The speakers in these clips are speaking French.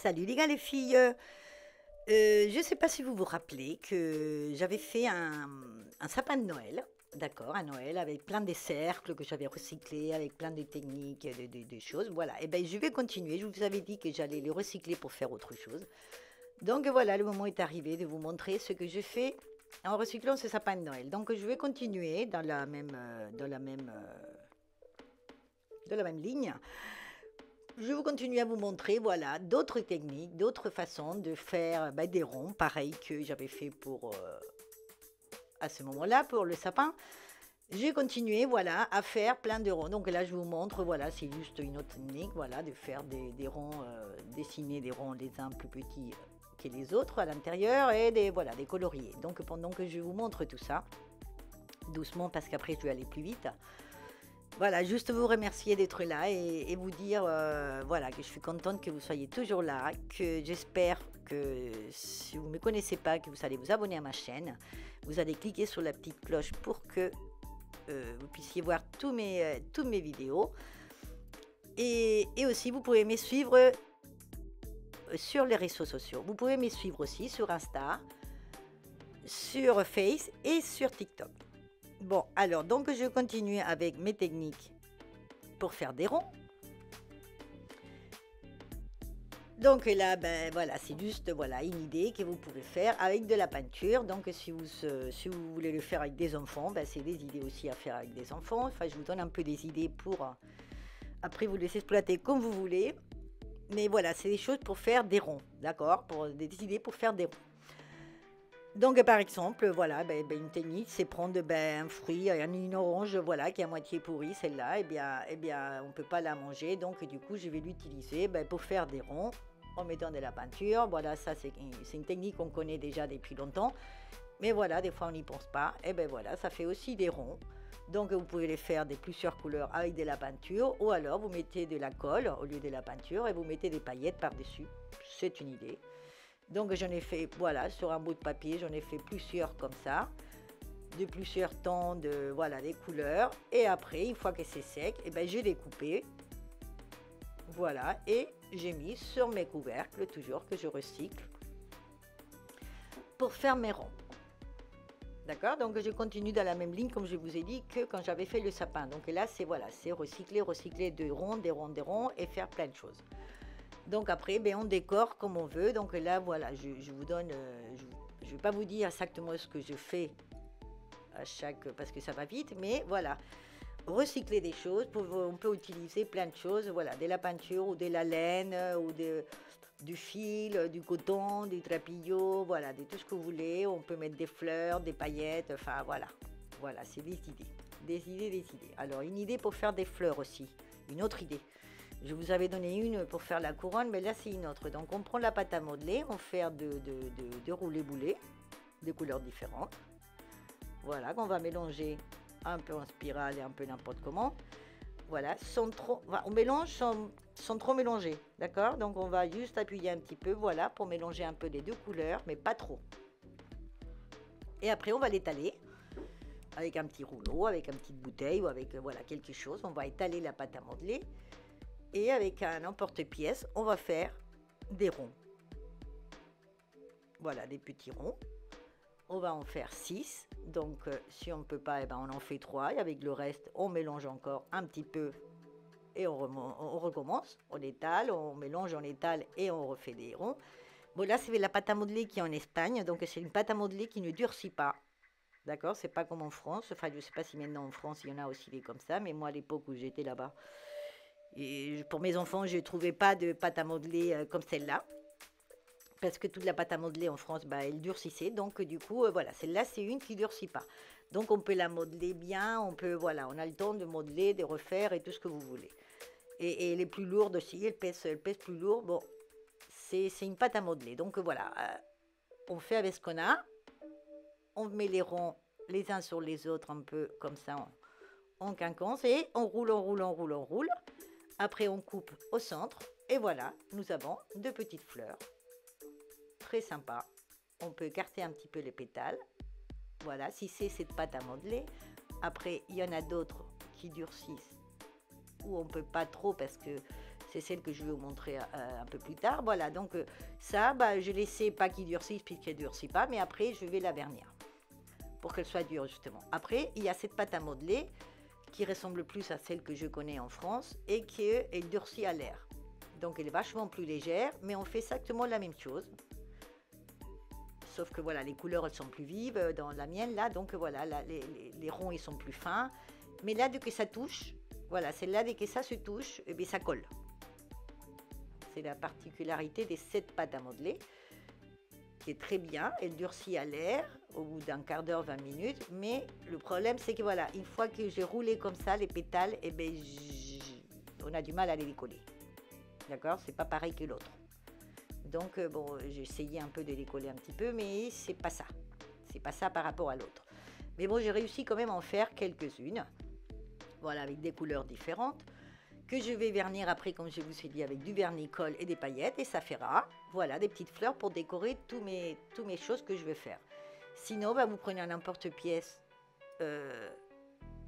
Salut les gars, les filles. Je ne sais pas si vous vous rappelez que j'avais fait un sapin de Noël, d'accord, un Noël avec plein de cercles que j'avais recyclés, avec plein de techniques, de choses. Voilà, et bien je vais continuer. Je vous avais dit que j'allais les recycler pour faire autre chose. Donc voilà, le moment est arrivé de vous montrer ce que je fais en recyclant ce sapin de Noël. Donc je vais continuer dans la même ligne. Je vais continuer à vous montrer, voilà, d'autres techniques, d'autres façons de faire des ronds, pareil que j'avais fait pour à ce moment-là pour le sapin. J'ai continué, voilà, à faire plein de ronds. Donc là, je vous montre, voilà, c'est juste une autre technique, voilà, de faire des ronds, dessiner des ronds les uns plus petits que les autres à l'intérieur et voilà, des coloriés. Donc pendant que je vous montre tout ça, doucement parce qu'après je vais aller plus vite. Voilà, juste vous remercier d'être là et vous dire voilà, que je suis contente que vous soyez toujours là, que j'espère que si vous ne me connaissez pas, que vous allez vous abonner à ma chaîne. Vous allez cliquer sur la petite cloche pour que vous puissiez voir toutes mes vidéos. Et aussi, vous pouvez me suivre sur les réseaux sociaux. Vous pouvez me suivre aussi sur Insta, sur Face et sur TikTok. Bon, alors, donc je continue avec mes techniques pour faire des ronds. Donc là, ben voilà, c'est juste voilà, une idée que vous pouvez faire avec de la peinture. Donc si vous voulez le faire avec des enfants, ben, c'est des idées aussi à faire avec des enfants. Enfin, je vous donne un peu des idées pour après vous les exploiter comme vous voulez. Mais voilà, c'est des choses pour faire des ronds, d'accord? Pour des idées pour faire des ronds. Donc par exemple, voilà, une technique, c'est prendre un fruit, une orange, voilà, qui est à moitié pourrie, celle-là, et bien, on ne peut pas la manger, donc du coup, je vais l'utiliser pour faire des ronds en mettant de la peinture. Voilà, ça c'est une technique qu'on connaît déjà depuis longtemps, mais voilà, des fois on n'y pense pas, et bien voilà, ça fait aussi des ronds. Donc vous pouvez les faire de plusieurs couleurs avec de la peinture, ou alors vous mettez de la colle au lieu de la peinture et vous mettez des paillettes par-dessus, c'est une idée. Donc j'en ai fait, voilà, sur un bout de papier, j'en ai fait plusieurs comme ça, de plusieurs tons de, voilà, des couleurs. Et après, une fois que c'est sec, j'ai découpé, voilà, et j'ai mis sur mes couvercles, toujours que je recycle, pour faire mes ronds. D'accord? Donc je continue dans la même ligne, comme je vous ai dit, que quand j'avais fait le sapin. Donc là, c'est voilà, c'est recycler de ronds, des ronds, des ronds, et faire plein de choses. Donc après, on décore comme on veut. Donc là, voilà, je vous donne, je ne vais pas vous dire exactement ce que je fais à chaque, parce que ça va vite, mais voilà, recycler des choses, on peut utiliser plein de choses, voilà, de la peinture ou de la laine ou du fil, du coton, du trapillo, voilà, de tout ce que vous voulez. On peut mettre des fleurs, des paillettes, enfin voilà, voilà, c'est des idées, des idées, des idées. Alors une idée pour faire des fleurs aussi, une autre idée. Je vous avais donné une pour faire la couronne, mais là c'est une autre. Donc on prend la pâte à modeler, on fait de roulés boulets, de couleurs différentes. Voilà, qu'on va mélanger un peu en spirale et un peu n'importe comment. Voilà, sans trop, on mélange sans trop mélanger, d'accord? Donc on va juste appuyer un petit peu, voilà, pour mélanger un peu des deux couleurs, mais pas trop. Et après on va l'étaler avec un petit rouleau, avec une petite bouteille ou avec voilà quelque chose. On va étaler la pâte à modeler. Et avec un emporte-pièce, on va faire des ronds. Voilà, des petits ronds. On va en faire 6. Donc, si on ne peut pas, on en fait 3. Et avec le reste, on mélange encore un petit peu. Et on recommence. On étale, on mélange, on étale et on refait des ronds. Bon, là, c'est la pâte à modeler qui est en Espagne. Donc, c'est une pâte à modeler qui ne durcit pas. D'accord? C'est pas comme en France. Enfin, je ne sais pas si maintenant en France, il y en a aussi des comme ça. Mais moi, à l'époque où j'étais là-bas, et pour mes enfants, je ne trouvais pas de pâte à modeler comme celle-là. Parce que toute la pâte à modeler en France, elle durcissait. Donc, du coup, voilà, celle-là, c'est une qui ne durcit pas. Donc, on peut la modeler bien. On peut, voilà, on a le temps de modeler, de refaire et tout ce que vous voulez. Et elle est plus lourde aussi. Elle pèse plus lourd. Bon, c'est une pâte à modeler. Donc, voilà, on fait avec ce qu'on a. On met les ronds les uns sur les autres un peu comme ça en quinconce. Et on roule, on roule, on roule, on roule. Après, on coupe au centre et voilà, nous avons deux petites fleurs. Très sympa. On peut écarter un petit peu les pétales. Voilà, si c'est cette pâte à modeler. Après, il y en a d'autres qui durcissent ou on peut pas trop parce que C'est celle que je vais vous montrer un peu plus tard. Voilà, donc ça, je laissais pas qu'il durcisse puisqu'elle ne durcit pas, mais après, je vais la vernir pour qu'elle soit dure, justement. Après, il y a cette pâte à modeler qui ressemble plus à celle que je connais en France et qui elle durcit à l'air. Donc, elle est vachement plus légère, mais on fait exactement la même chose. Sauf que voilà, les couleurs, elles sont plus vives dans la mienne, là. Donc, voilà, là, les ronds, ils sont plus fins. Mais là, dès que ça touche, voilà, celle-là, dès que ça se touche, eh bien, ça colle. C'est la particularité des 7 pâtes à modeler, qui est très bien. Elle durcit à l'air au bout d'un quart d'heure, 20 minutes. Mais le problème, c'est que voilà, une fois que j'ai roulé comme ça, les pétales, eh bien, on a du mal à les décoller. D'accord? C'est pas pareil que l'autre. Donc, bon, j'ai essayé un peu de décoller un petit peu, mais c'est pas ça. C'est pas ça par rapport à l'autre. Mais bon, j'ai réussi quand même à en faire quelques-unes. Voilà, avec des couleurs différentes. Que je vais vernir après, comme je vous ai dit, avec du vernis-colle et des paillettes. Et ça fera, voilà, des petites fleurs pour décorer tous mes choses que je vais faire. Sinon, vous prenez un emporte-pièce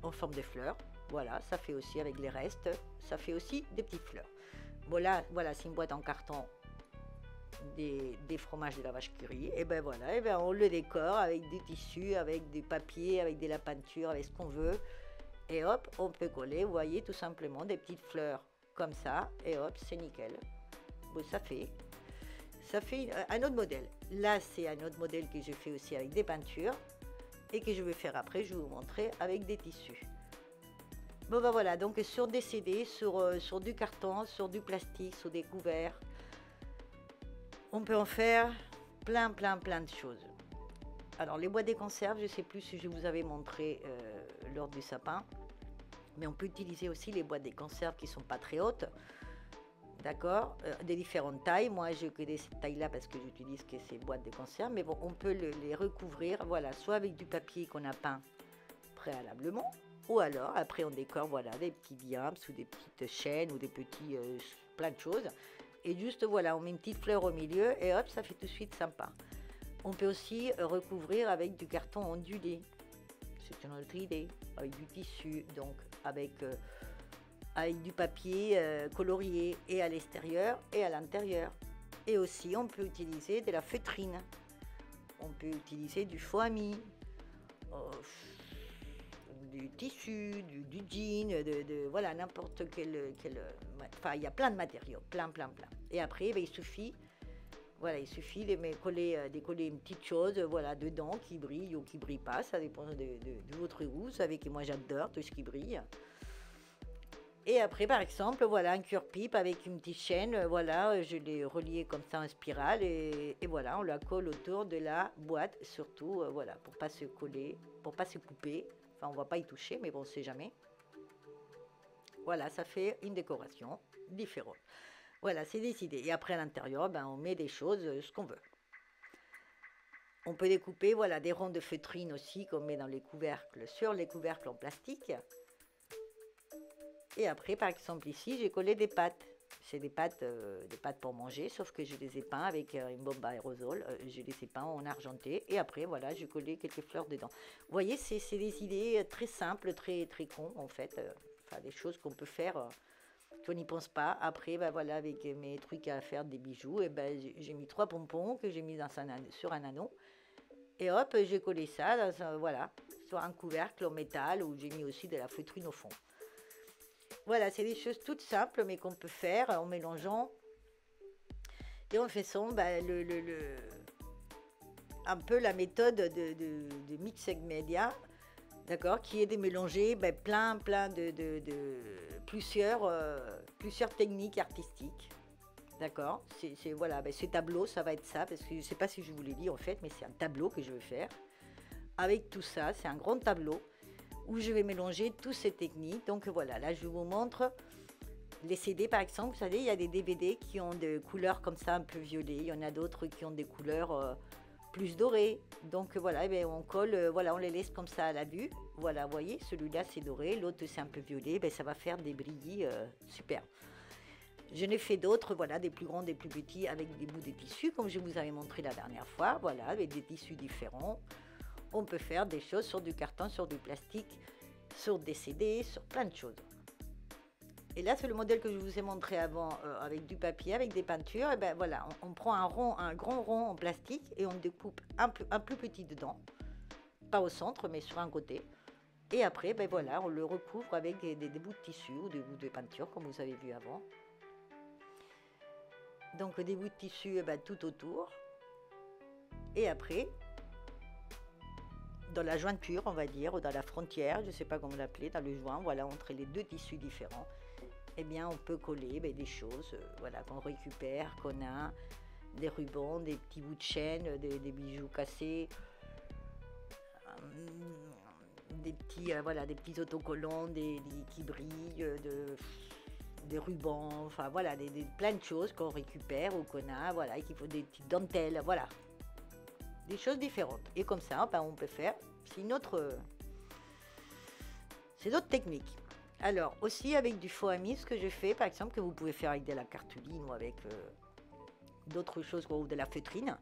en forme de fleurs. Voilà, ça fait aussi avec les restes. Ça fait aussi des petites fleurs. Voilà, c'est une boîte en carton des fromages de la vache qui rit. Et ben voilà, et ben on le décore avec des tissus, avec des papiers, avec de la peinture, avec ce qu'on veut. Et hop, on peut coller, vous voyez, tout simplement des petites fleurs comme ça. Et hop, c'est nickel. Bon, ça fait un autre modèle. Là, c'est un autre modèle que je fais aussi avec des peintures et que je vais faire après, je vais vous montrer avec des tissus. Bon, ben voilà, donc sur des CD, sur du carton, sur du plastique, sur des couverts, on peut en faire plein de choses. Alors, les boîtes de conserve, je ne sais plus si je vous avais montré lors du sapin, mais on peut utiliser aussi les boîtes de conserve qui ne sont pas très hautes, d'accord, des différentes tailles. Moi, je connais cette taille-là parce que j'utilise que ces boîtes de conserve, mais bon, on peut les recouvrir, voilà, soit avec du papier qu'on a peint préalablement, ou alors, après, on décore, voilà, des petits diamants ou des petites chaînes ou des petits, plein de choses. Et juste, voilà, on met une petite fleur au milieu et hop, ça fait tout de suite sympa. On peut aussi recouvrir avec du carton ondulé. C'est une autre idée. Avec du tissu, donc avec du papier colorié et à l'extérieur et à l'intérieur. Et aussi, on peut utiliser de la feutrine. On peut utiliser du faux ami, du tissu, du jean, voilà, n'importe quel. Enfin, il y a plein de matériaux, plein. Et après, il suffit. Voilà, il suffit de coller une petite chose, voilà, dedans qui brille ou qui brille pas, ça dépend de votre goût. Vous savez que moi j'adore tout ce qui brille. Et après, par exemple, voilà, un cure-pipe avec une petite chaîne, voilà, je l'ai relié comme ça en spirale et voilà, on la colle autour de la boîte, surtout, voilà, pour pas se coller, pour pas se couper. Enfin, on va pas y toucher, mais bon, on sait jamais. Voilà, ça fait une décoration différente. Voilà, c'est décidé. Et après, à l'intérieur, on met des choses, ce qu'on veut. On peut découper, voilà, des ronds de feutrine aussi, qu'on met dans les couvercles, sur les couvercles en plastique. Et après, par exemple, ici, j'ai collé des pâtes. C'est des pâtes pour manger, sauf que je les ai peints avec une bombe à aérosol. Je les ai peints en argenté. Et après, voilà, j'ai collé quelques fleurs dedans. Vous voyez, c'est des idées très simples, très cons, en fait. Enfin, des choses qu'on peut faire... qu'on n'y pense pas. Après, voilà, avec mes trucs à faire des bijoux, et j'ai mis 3 pompons que j'ai mis sur un anneau. Et hop, j'ai collé ça, voilà, sur un couvercle en métal où j'ai mis aussi de la feutrine au fond. Voilà, c'est des choses toutes simples, mais qu'on peut faire en mélangeant et en faisant un peu la méthode de Mixed Media. D'accord, qui est de mélanger plein plusieurs techniques artistiques. D'accord, voilà, ce tableau, ça va être ça, parce que je ne sais pas si je vous l'ai dit en fait, mais c'est un tableau que je vais faire. Avec tout ça, c'est un grand tableau où je vais mélanger toutes ces techniques. Donc voilà, là je vous montre les CD par exemple. Vous savez, il y a des DVD qui ont des couleurs comme ça un peu violet, il y en a d'autres qui ont des couleurs... plus doré, donc voilà, on colle, voilà, on les laisse comme ça à la vue. Voilà, vous voyez, celui-là c'est doré, l'autre c'est un peu violet, ça va faire des brillis super. Je n'ai fait d'autres, voilà, des plus grands, des plus petits, avec des bouts de tissu, comme je vous avais montré la dernière fois, voilà, avec des tissus différents. On peut faire des choses sur du carton, sur du plastique, sur des CD, sur plein de choses. Et là, c'est le modèle que je vous ai montré avant avec du papier, avec des peintures. Et ben voilà, on prend un grand rond en plastique et on découpe un plus petit dedans. Pas au centre, mais sur un côté. Et après, ben voilà, on le recouvre avec des bouts de tissu ou des bouts de peinture, comme vous avez vu avant. Donc des bouts de tissu eh ben, tout autour. Et après, dans la jointure, on va dire, ou dans la frontière, je ne sais pas comment l'appeler, dans le joint, voilà, entre les deux tissus différents, eh bien, on peut coller des choses voilà, qu'on récupère, qu'on a, des rubans, des petits bouts de chaîne, des bijoux cassés, des petits, voilà, des petits autocollants, qui brillent, des rubans, enfin voilà, plein de choses qu'on récupère ou qu'on a, voilà, et qu'il faut des petites dentelles, voilà, des choses différentes. Et comme ça, ben, on peut faire, c'est d'autres techniques. Alors, aussi avec du faux amis, ce que je fais, par exemple, que vous pouvez faire avec de la cartouline ou avec d'autres choses, ou de la feutrine,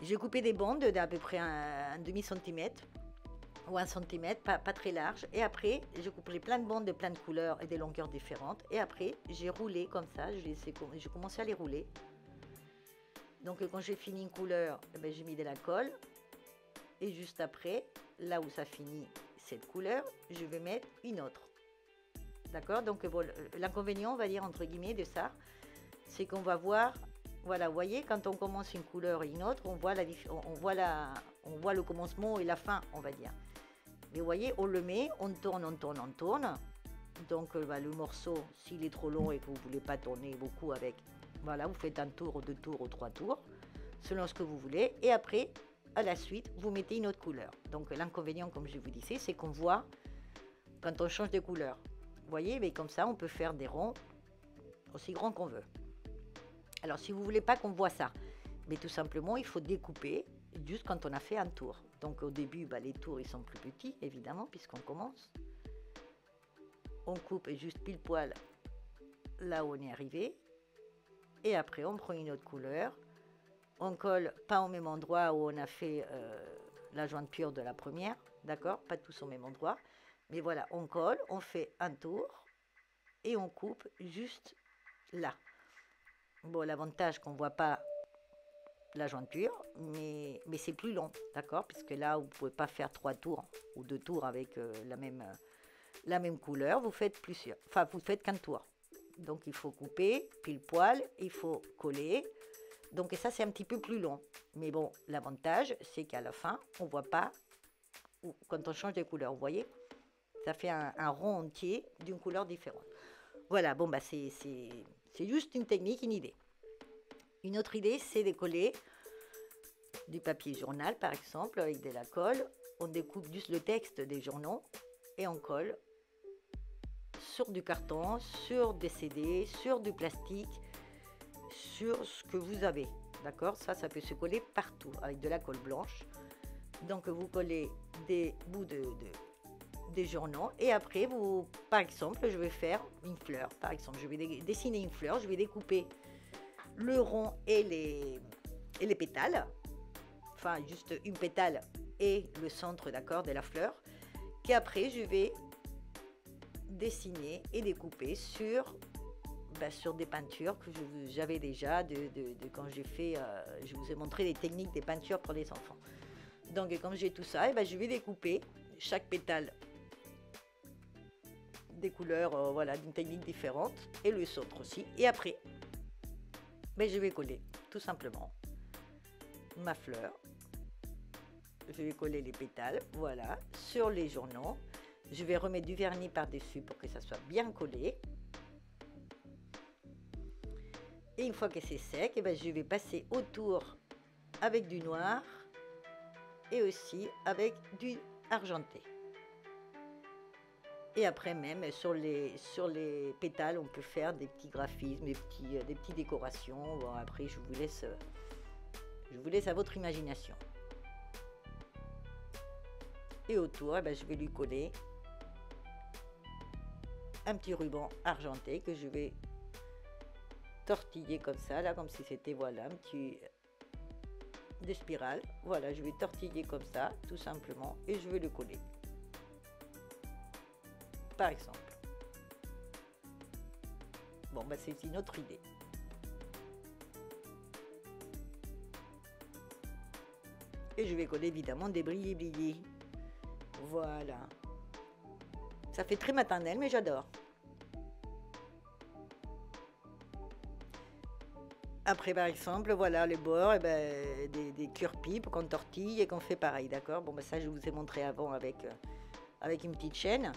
j'ai coupé des bandes d'à peu près un demi-centimètre ou 1 centimètre, pas très large. Et après, j'ai coupé plein de bandes de plein de couleurs et des longueurs différentes. Et après, j'ai roulé comme ça, j'ai commencé à les rouler. Donc, quand j'ai fini une couleur, eh ben, j'ai mis de la colle. Et juste après, là où ça finit cette couleur, je vais mettre une autre. D'accord? Donc, bon, l'inconvénient, on va dire, entre guillemets, de ça, c'est qu'on va voir, voilà, vous voyez, quand on commence une couleur et une autre, on voit le commencement et la fin, on va dire. Mais vous voyez, on le met, on tourne, on tourne, on tourne. Donc, le morceau, s'il est trop long et que vous ne voulez pas tourner beaucoup avec, voilà, vous faites un tour, 2 tours ou 3 tours, selon ce que vous voulez. Et après, à la suite, vous mettez une autre couleur. Donc, l'inconvénient, comme je vous disais, c'est qu'on voit quand on change de couleur. Vous voyez, mais comme ça, on peut faire des ronds aussi grands qu'on veut. Alors, si vous ne voulez pas qu'on voit ça, mais tout simplement, il faut découper juste quand on a fait un tour. Donc, au début, les tours, ils sont plus petits, évidemment, puisqu'on commence. On coupe juste pile poil là où on est arrivé. Et après, on prend une autre couleur. On colle pas au même endroit où on a fait la jointure de la première. D'accord? Pas tous au même endroit. Mais voilà, on colle, on fait un tour et on coupe juste là. Bon, l'avantage qu'on ne voit pas la jointure, mais c'est plus long, d'accord? Puisque là, vous ne pouvez pas faire 3 tours ou 2 tours avec la même couleur. Vous faites plusieurs. Enfin, vous faites qu'un tour. Donc, il faut couper, pile poil, il faut coller. Donc, et ça, c'est un petit peu plus long. Mais bon, l'avantage, c'est qu'à la fin, on ne voit pas quand on change de couleur, vous voyez? Ça fait un rond entier d'une couleur différente. Voilà, bon, c'est juste une technique, une idée. Une autre idée, c'est de coller du papier journal, par exemple, avec de la colle. On découpe juste le texte des journaux et on colle sur du carton, sur des CD, sur du plastique, sur ce que vous avez. D'accord? Ça peut se coller partout avec de la colle blanche. Donc, vous collez des bouts des journaux et après par exemple, je vais faire une fleur. Par exemple, je vais dessiner une fleur, je vais découper le rond et les pétales, enfin juste une pétale et le centre, d'accord, de la fleur, qu'après je vais dessiner et découper sur des peintures que j'avais déjà de quand j'ai fait, je vous ai montré les techniques des peintures pour les enfants. Donc comme j'ai tout ça, je vais découper chaque pétale des couleurs, voilà, d'une technique différente et le centre aussi. Et après, je vais coller tout simplement ma fleur. Je vais coller les pétales, voilà, sur les journaux. Je vais remettre du vernis par-dessus pour que ça soit bien collé. Et une fois que c'est sec, je vais passer autour avec du noir et aussi avec du argenté. Et après même, sur les pétales, on peut faire des petits graphismes, des petites décorations. Bon, après, je vous laisse à votre imagination. Et autour, je vais lui coller un petit ruban argenté que je vais tortiller comme ça, là, comme si c'était, voilà, un petit de spirale. Voilà, je vais tortiller comme ça, tout simplement, et je vais le coller. Par exemple. Bon, bah, c'est une autre idée. Et je vais coller évidemment des brillés. Voilà. Ça fait très maternel, mais j'adore. Après, par exemple, voilà, le bord, eh ben, des cure-pipes qu'on tortille et qu'on fait pareil, d'accord? Bon, ben, ça, je vous ai montré avant avec une petite chaîne.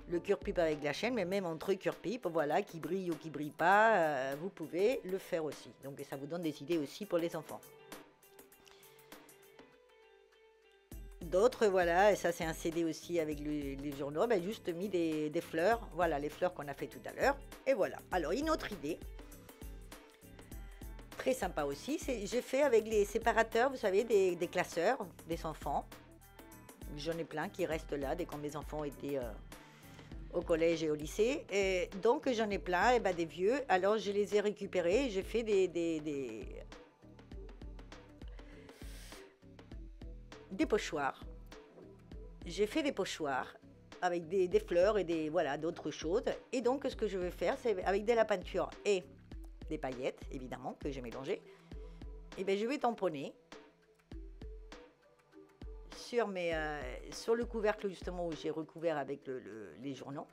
Le cure-pipe avec la chaîne, mais même entre cure-pipe, voilà, qui brille ou qui brille pas, vous pouvez le faire aussi. Donc, ça vous donne des idées aussi pour les enfants. D'autres, voilà, et ça c'est un CD aussi avec les journaux, ben, juste mis des fleurs, voilà, les fleurs qu'on a fait tout à l'heure. Et voilà. Alors, une autre idée. Très sympa aussi, j'ai fait avec les séparateurs, vous savez, des classeurs, des enfants. J'en ai plein qui restent là dès que mes enfants étaient au collège et au lycée. Et donc j'en ai plein, et ben, des vieux. Alors je les ai récupérés, j'ai fait des pochoirs. J'ai fait des pochoirs avec des fleurs et voilà, d'autres choses. Et donc ce que je vais faire, c'est avec de la peinture et des paillettes, évidemment, que j'ai mélangées. Et bien je vais tamponner sur le couvercle justement où j'ai recouvert avec les journaux.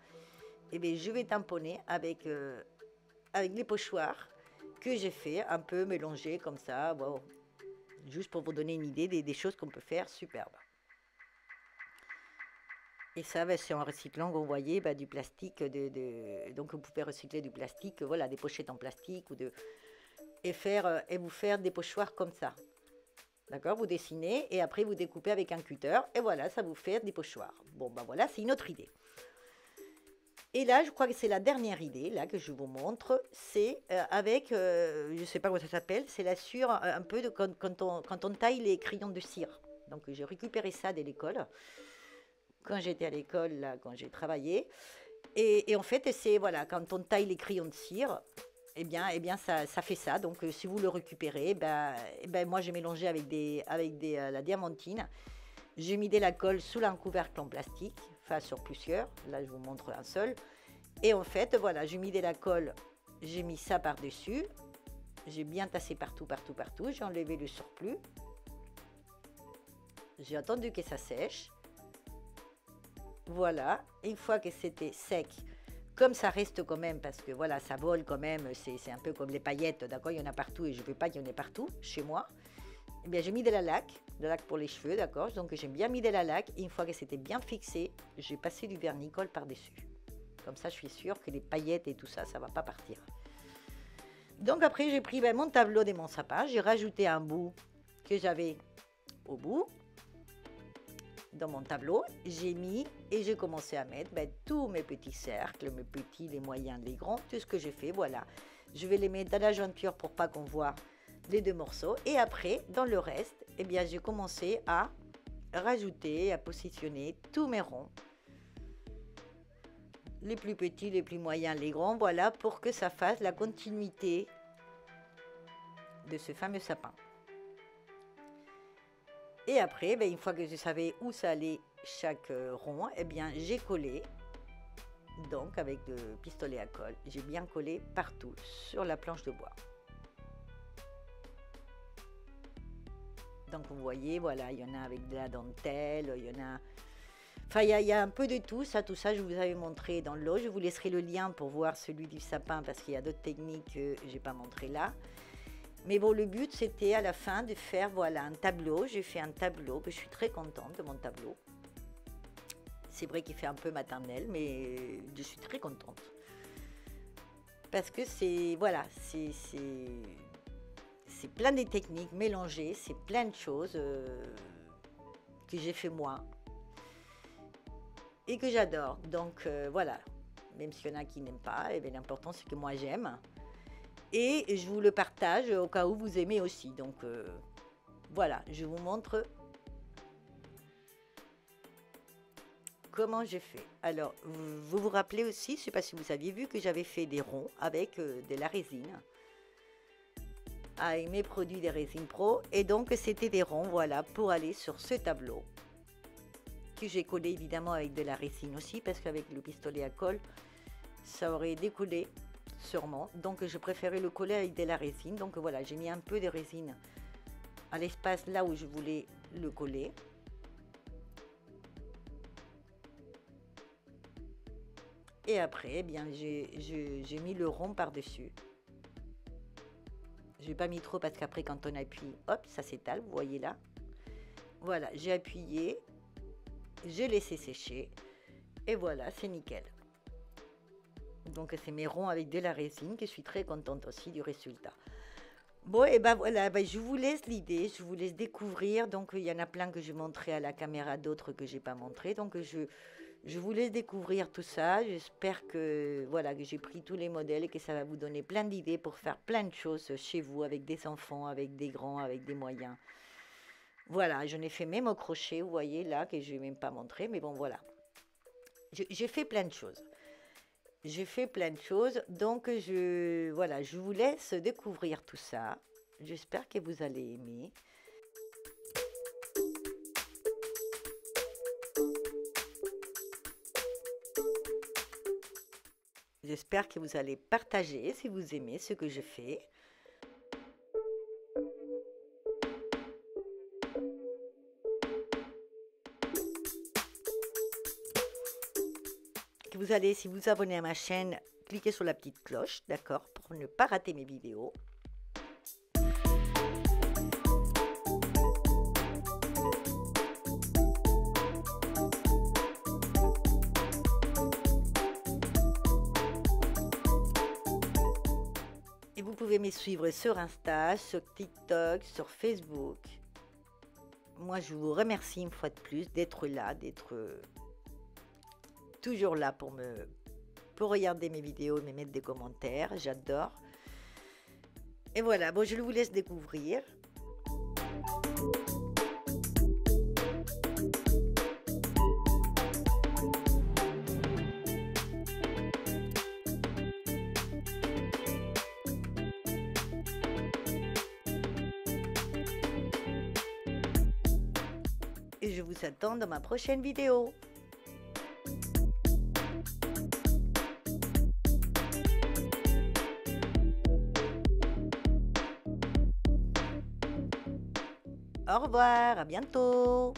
Et bien je vais tamponner avec les pochoirs que j'ai fait, un peu mélangés comme ça, bon, juste pour vous donner une idée des choses qu'on peut faire superbes. Et ça, c'est en recyclant, vous voyez, du plastique, donc vous pouvez recycler du plastique, voilà, des pochettes en plastique et vous faire des pochoirs comme ça. D'accord, vous dessinez et après vous découpez avec un cutter et voilà, ça vous fait des pochoirs. Bon, ben voilà, c'est une autre idée. Et là, je crois que c'est la dernière idée là que je vous montre, c'est avec, je ne sais pas comment ça s'appelle, c'est la sur un peu de quand on taille les crayons de cire. Donc j'ai récupéré ça de l'école. Quand j'étais à l'école, là, quand j'ai travaillé. Et en fait, c'est, voilà, quand on taille les crayons de cire, eh bien ça fait ça. Donc, si vous le récupérez, moi, j'ai mélangé avec la diamantine. J'ai mis de la colle sous un couvercle en plastique, enfin, sur plusieurs. Là, je vous montre un seul. Et en fait, voilà, j'ai mis de la colle, j'ai mis ça par-dessus. J'ai bien tassé partout. J'ai enlevé le surplus. J'ai attendu que ça sèche. Voilà, une fois que c'était sec, comme ça reste quand même, parce que voilà, ça vole quand même, c'est un peu comme les paillettes, d'accord, il y en a partout et je ne veux pas qu'il y en ait partout chez moi. Eh bien, j'ai mis de la laque pour les cheveux, d'accord, donc j'ai bien mis de la laque, et une fois que c'était bien fixé, j'ai passé du vernis-colle par-dessus. Comme ça, je suis sûre que les paillettes et tout ça, ça ne va pas partir. Donc après, j'ai pris mon tableau de mon sapin, j'ai rajouté un bout que j'avais au bout. Dans mon tableau, j'ai mis et j'ai commencé à mettre tous mes petits cercles, mes petits, les moyens, les grands, tout ce que j'ai fait, voilà. Je vais les mettre dans la jointure pour pas qu'on voit les deux morceaux. Et après, dans le reste, eh bien, j'ai commencé à rajouter, à positionner tous mes ronds. Les plus petits, les plus moyens, les grands, voilà, pour que ça fasse la continuité de ce fameux sapin. Et après, une fois que je savais où ça allait chaque rond, eh bien, j'ai collé, donc avec le pistolet à colle, j'ai bien collé partout sur la planche de bois. Donc vous voyez, voilà, il y en a avec de la dentelle, il y en a... Enfin, il y a un peu de tout ça, je vous avais montré dans l'eau. Je vous laisserai le lien pour voir celui du sapin parce qu'il y a d'autres techniques que je n'ai pas montré là. Mais bon, le but, c'était à la fin de faire, voilà, un tableau. J'ai fait un tableau, je suis très contente de mon tableau. C'est vrai qu'il fait un peu maternel, mais je suis très contente. Parce que c'est, voilà, c'est plein de techniques mélangées, c'est plein de choses que j'ai fait moi et que j'adore. Donc, voilà, même s'il y en a qui n'aiment pas, et bien l'important, c'est que moi, j'aime. Et je vous le partage au cas où vous aimez aussi. Donc, voilà, je vous montre comment j'ai fait. Alors, vous vous rappelez aussi, je ne sais pas si vous aviez vu que j'avais fait des ronds avec de la résine. Avec mes produits de résine pro. Et donc, c'était des ronds, voilà, pour aller sur ce tableau. Que j'ai collé évidemment avec de la résine aussi, parce qu'avec le pistolet à colle, ça aurait décollé sûrement. Donc je préférais le coller avec de la résine. Donc voilà, j'ai mis un peu de résine à l'espace là où je voulais le coller. Et après, eh bien, j'ai mis le rond par-dessus. Je n'ai pas mis trop parce qu'après, quand on appuie, hop, ça s'étale, vous voyez là. Voilà, j'ai appuyé, j'ai laissé sécher. Et voilà, c'est nickel. Donc, c'est mes ronds avec de la résine, que je suis très contente aussi du résultat. Bon, et ben voilà, ben, je vous laisse l'idée, je vous laisse découvrir. Donc, il y en a plein que je montrais à la caméra, d'autres que j'ai pas montré. Donc, je vous laisse découvrir tout ça. J'espère que voilà, que j'ai pris tous les modèles et que ça va vous donner plein d'idées pour faire plein de choses chez vous, avec des enfants, avec des grands, avec des moyens. Voilà, je n'ai fait même au crochet, vous voyez là, que je n'ai même pas montré. Mais bon, voilà. J'ai fait plein de choses. J'ai fait plein de choses, donc voilà, je vous laisse découvrir tout ça. J'espère que vous allez aimer. J'espère que vous allez partager si vous aimez ce que je fais. Que vous allez, si vous abonnez à ma chaîne, cliquez sur la petite cloche, d'accord, pour ne pas rater mes vidéos. Et vous pouvez me suivre sur Insta, sur TikTok, sur Facebook. Moi, je vous remercie une fois de plus d'être là, d'être toujours là pour regarder mes vidéos et me mettre des commentaires. J'adore. Et voilà, bon, je vous laisse découvrir. Et je vous attends dans ma prochaine vidéo. Au revoir, à bientôt.